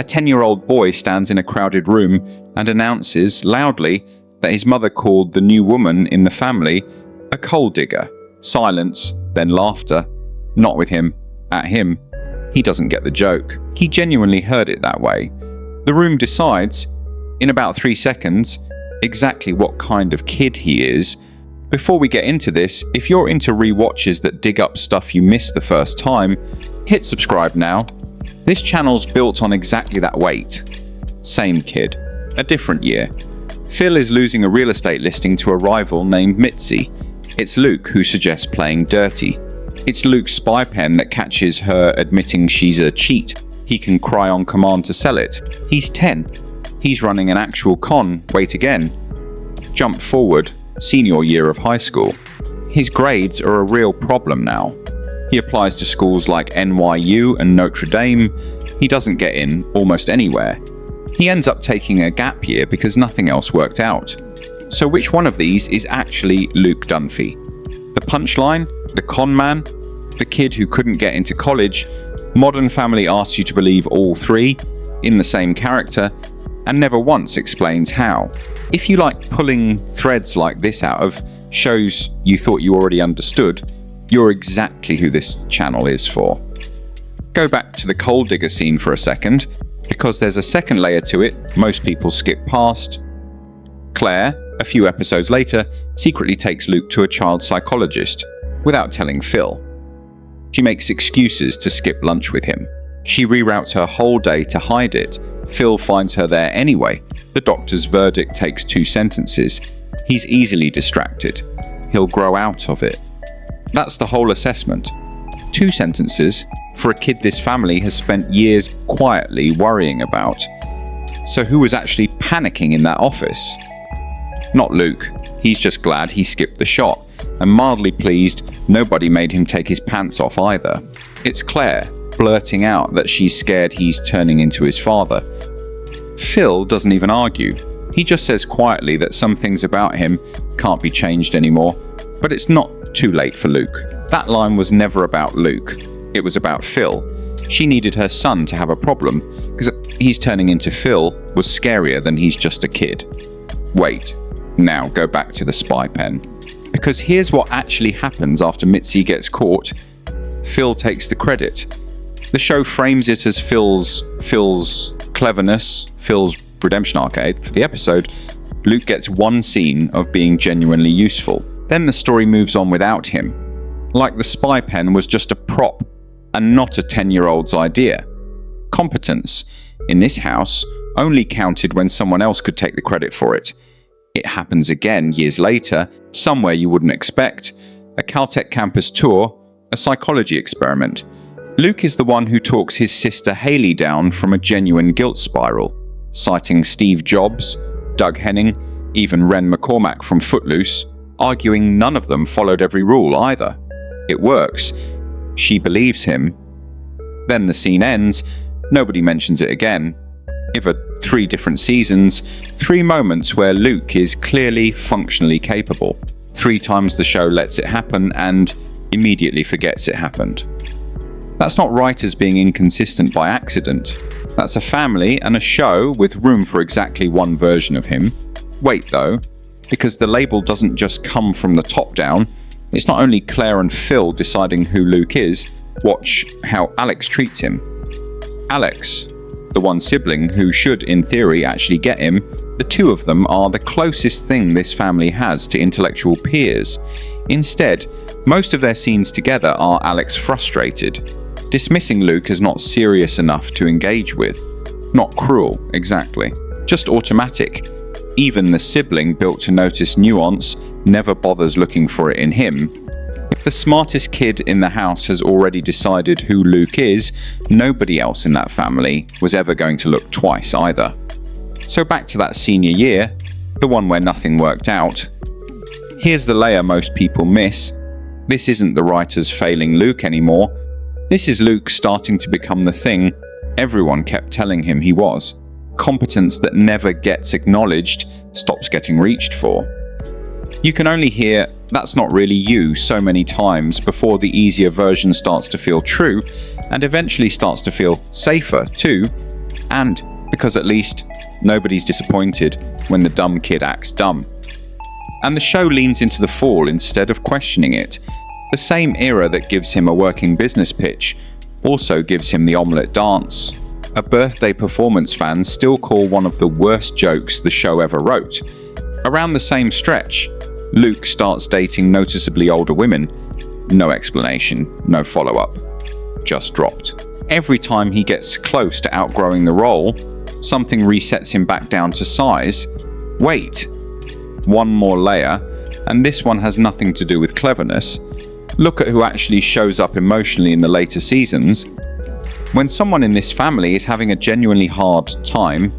A 10-year-old boy stands in a crowded room and announces loudly that his mother called the new woman in the family a coal digger. Silence, then laughter. Not with him, at him. He doesn't get the joke. He genuinely heard it that way. The room decides, in about 3 seconds, exactly what kind of kid he is. Before we get into this, if you're into rewatches that dig up stuff you missed the first time, hit subscribe now. This channel's built on exactly that weight. Same kid, a different year. Phil is losing a real estate listing to a rival named Mitzi. It's Luke who suggests playing dirty. It's Luke's spy pen that catches her admitting she's a cheat. He can cry on command to sell it. He's 10. He's running an actual con. Wait again. Jump forward, senior year of high school. His grades are a real problem now. He applies to schools like NYU and Notre Dame. He doesn't get in almost anywhere. He ends up taking a gap year because nothing else worked out. So which one of these is actually Luke Dunphy? The punchline? The con man? The kid who couldn't get into college? Modern Family asks you to believe all three, in the same character, and never once explains how. If you like pulling threads like this out of shows you thought you already understood, you're exactly who this channel is for. Go back to the coal digger scene for a second, because there's a second layer to it most people skip past. Claire, a few episodes later, secretly takes Luke to a child psychologist, without telling Phil. She makes excuses to skip lunch with him. She reroutes her whole day to hide it. Phil finds her there anyway. The doctor's verdict takes 2 sentences. He's easily distracted. He'll grow out of it. That's the whole assessment. 2 sentences for a kid this family has spent years quietly worrying about. So who was actually panicking in that office? Not Luke. He's just glad he skipped the shot, and mildly pleased nobody made him take his pants off either. It's Claire, blurting out that she's scared he's turning into his father. Phil doesn't even argue. He just says quietly that some things about him can't be changed anymore, but it's not too late for Luke. That line was never about Luke. It was about Phil. She needed her son to have a problem, because he's turning into Phil was scarier than he's just a kid. Wait, now go back to the spy pen. Because here's what actually happens after Mitzi gets caught. Phil takes the credit. The show frames it as Phil's cleverness, Phil's redemption arcade for the episode. Luke gets one scene of being genuinely useful. Then the story moves on without him. Like the spy pen was just a prop and not a 10-year-old's idea. Competence, in this house, only counted when someone else could take the credit for it. It happens again years later, somewhere you wouldn't expect. A Caltech campus tour, a psychology experiment. Luke is the one who talks his sister Haley down from a genuine guilt spiral, citing Steve Jobs, Doug Henning, even Ren McCormack from Footloose, arguing none of them followed every rule either. It works. She believes him. Then the scene ends. Nobody mentions it again. Over 3 different seasons, 3 moments where Luke is clearly functionally capable. 3 times the show lets it happen and immediately forgets it happened. That's not writers being inconsistent by accident. That's a family and a show with room for exactly one version of him. Wait though, because the label doesn't just come from the top down. It's not only Claire and Phil deciding who Luke is, watch how Alex treats him. Alex, the one sibling who should, in theory, actually get him, the 2 of them are the closest thing this family has to intellectual peers. Instead, most of their scenes together are Alex frustrated, dismissing Luke as not serious enough to engage with. Not cruel, exactly. Just automatic. Even the sibling built to notice nuance never bothers looking for it in him. If the smartest kid in the house has already decided who Luke is, nobody else in that family was ever going to look twice either. So back to that senior year, the one where nothing worked out. Here's the layer most people miss. This isn't the writers failing Luke anymore. This is Luke starting to become the thing everyone kept telling him he was. Competence that never gets acknowledged stops getting reached for. You can only hear "that's not really you" so many times before the easier version starts to feel true, and eventually starts to feel safer too. and because at least nobody's disappointed when the dumb kid acts dumb. And the show leans into the fall instead of questioning it. The same era that gives him a working business pitch also gives him the omelette dance, a birthday performance fans still call one of the worst jokes the show ever wrote. Around the same stretch, Luke starts dating noticeably older women. No explanation, no follow-up. Just dropped. Every time he gets close to outgrowing the role, something resets him back down to size. Wait, one more layer, and this one has nothing to do with cleverness. Look at who actually shows up emotionally in the later seasons. When someone in this family is having a genuinely hard time,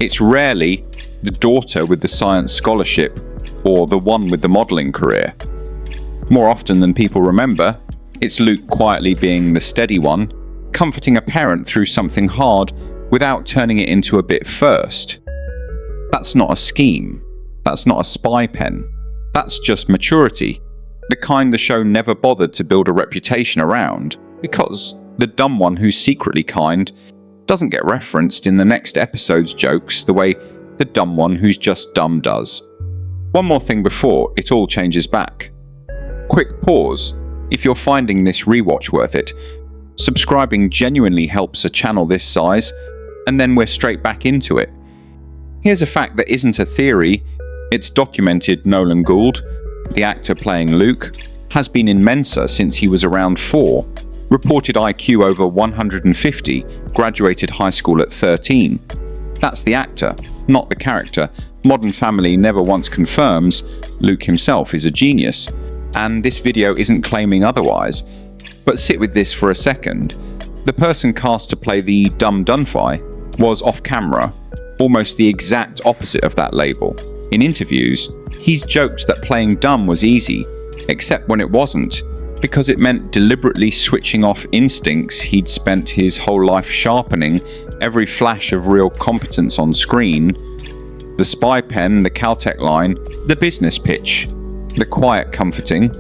it's rarely the daughter with the science scholarship or the one with the modelling career. More often than people remember, it's Luke quietly being the steady one, comforting a parent through something hard without turning it into a bit first. That's not a scheme. That's not a spy pen. That's just maturity. The kind the show never bothered to build a reputation around, because the dumb one who's secretly kind doesn't get referenced in the next episode's jokes the way the dumb one who's just dumb does. One more thing before it all changes back. Quick pause. If you're finding this rewatch worth it, subscribing genuinely helps a channel this size, and then we're straight back into it. Here's a fact that isn't a theory, it's documented. Nolan Gould, the actor playing Luke, has been in Mensa since he was around 4, reported IQ over 150, graduated high school at 13. That's the actor, not the character. Modern Family never once confirms Luke himself is a genius, and this video isn't claiming otherwise. But sit with this for a second. The person cast to play the dumb Dunphy was off camera, almost the exact opposite of that label. In interviews, he's joked that playing dumb was easy, except when it wasn't, because it meant deliberately switching off instincts he'd spent his whole life sharpening every flash of real competence on screen. The spy pen, the Caltech line, the business pitch, the quiet comforting,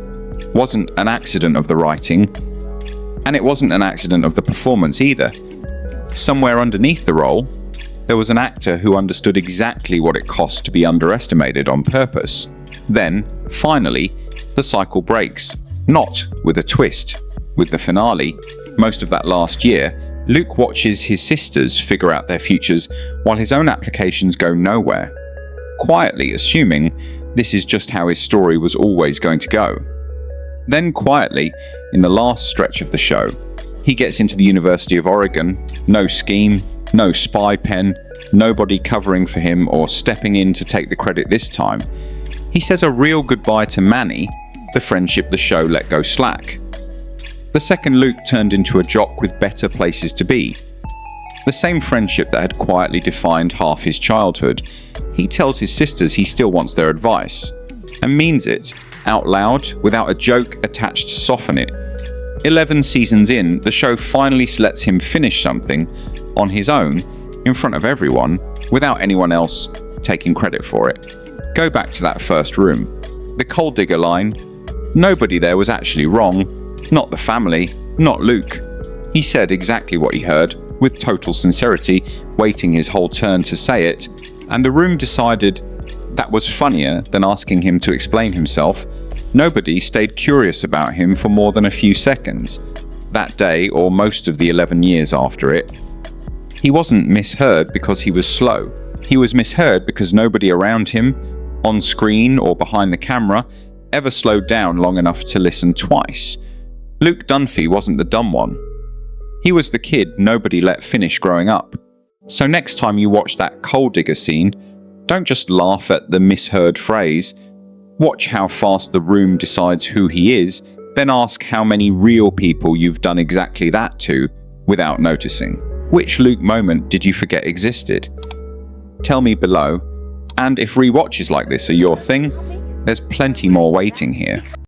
wasn't an accident of the writing, and it wasn't an accident of the performance either. Somewhere underneath the role, there was an actor who understood exactly what it cost to be underestimated on purpose. Then, finally, the cycle breaks. Not with a twist. With the finale, most of that last year, Luke watches his sisters figure out their futures while his own applications go nowhere, quietly assuming this is just how his story was always going to go. Then quietly, in the last stretch of the show, he gets into the University of Oregon, no scheme, no spy pen, nobody covering for him or stepping in to take the credit this time. He says a real goodbye to Manny, the friendship the show let go slack. The second Luke turned into a jock with better places to be. The same friendship that had quietly defined half his childhood. He tells his sisters he still wants their advice, and means it, out loud, without a joke attached to soften it. 11 seasons in, the show finally lets him finish something on his own, in front of everyone, without anyone else taking credit for it. Go back to that first room. The coal digger line, nobody there was actually wrong, not the family, not Luke. He said exactly what he heard, with total sincerity, waiting his whole turn to say it, and the room decided that was funnier than asking him to explain himself. Nobody stayed curious about him for more than a few seconds, that day or most of the 11 years after it. He wasn't misheard because he was slow. He was misheard because nobody around him, on screen or behind the camera, ever slowed down long enough to listen twice. Luke Dunphy wasn't the dumb one. He was the kid nobody let finish growing up. So next time you watch that coal digger scene, don't just laugh at the misheard phrase. Watch how fast the room decides who he is, then ask how many real people you've done exactly that to without noticing. Which Luke moment did you forget existed? Tell me below, and if rewatches like this are your thing, there's plenty more waiting here.